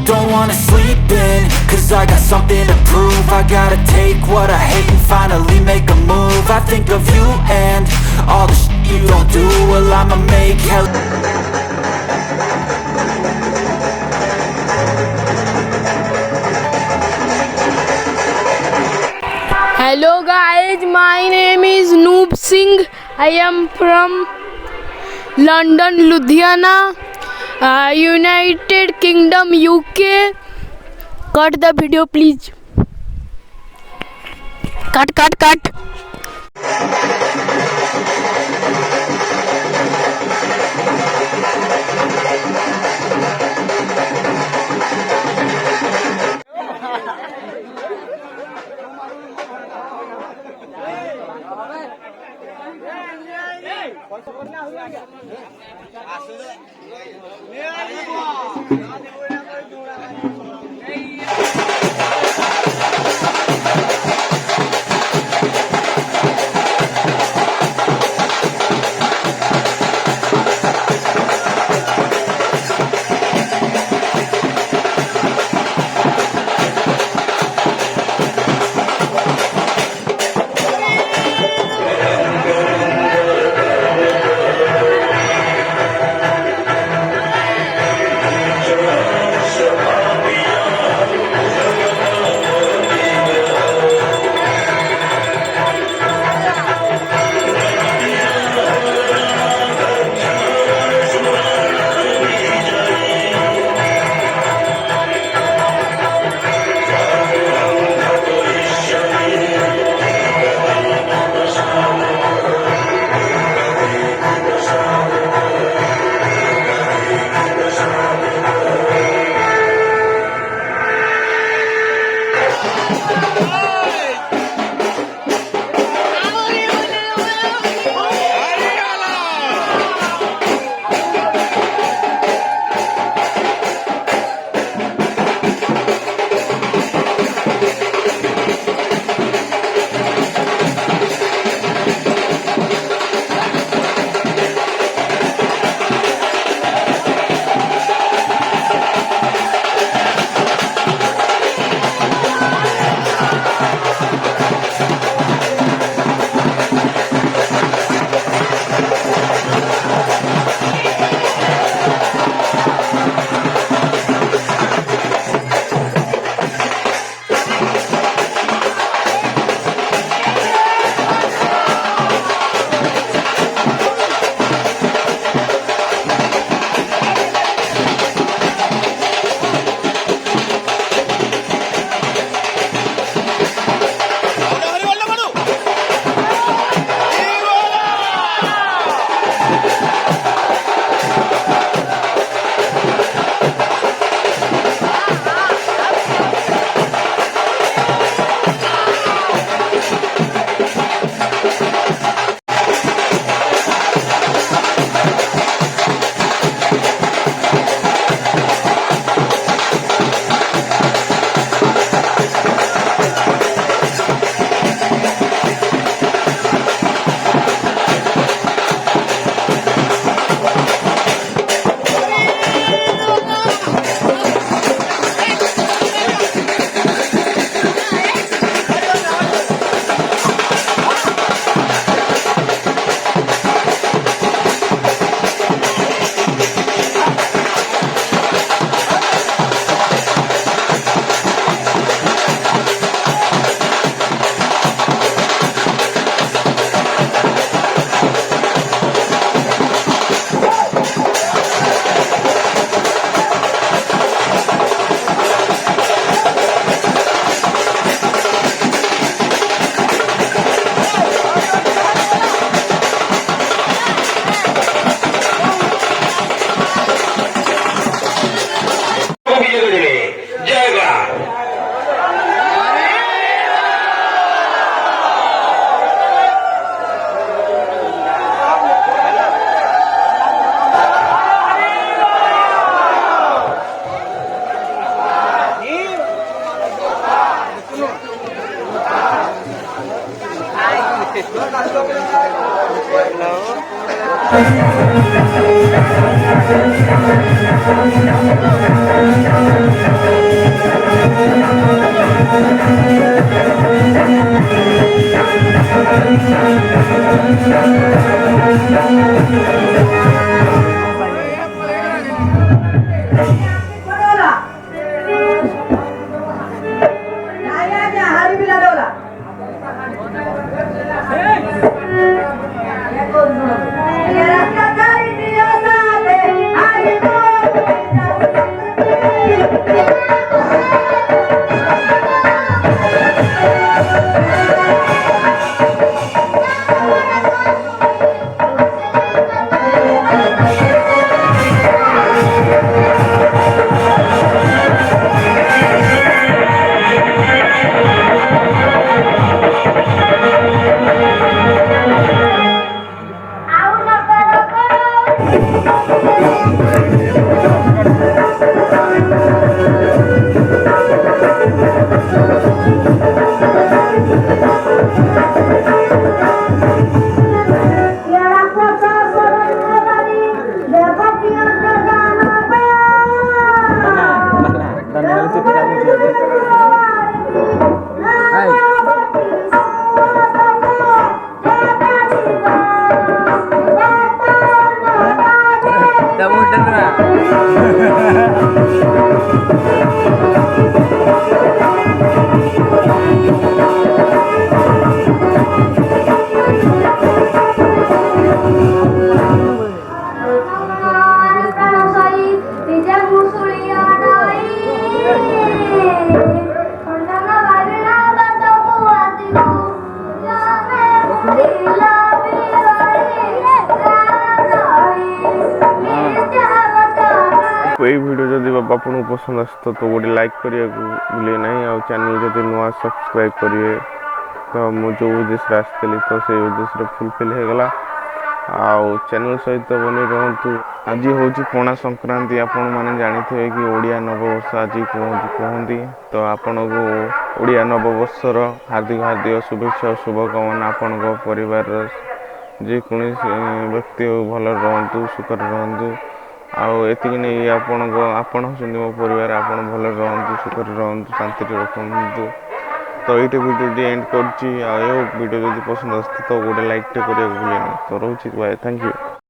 don't wanna sleep in, cause I got something to prove. I gotta take what I hate and finally make a move. I think of you and all the shit you don't do. Well, I'ma make hell. Hello guys, my name is Noob Singh. I am from London, Ludhiana, United Kingdom, UK. Cut the video please. Cut. Hello. कोई video जदि आपको पसंद आस तो गोटे like करिए भूलिए नहीं आ channel जदि नुआ सब्सक्राइब करिए तो मु जो उद्देश्य आसती तो से उद्देश्य फुलफिल हो गला आउ चैनल सहित बनी रहतु। आज हूँ पणा संक्रांति आपण मैंने जानी थे कि ओडिया नववर्ष आज कहती तो आपण को ओडिया नववर्षर हार्दिक हार्दिक शुभेच्छा और शुभकामना आपण परिवार जेकोसी व्यक्ति भल रहतु सुखर रहतु आती नहीं आपण मो परिवार आप भल रहतु सुखर रहतु शांति रखु। तो ये वीडियो एंड कर वीडियो जब पसंद आस तो गोटे लाइक टे करा भूल तो रोचे बाय थैंक यू।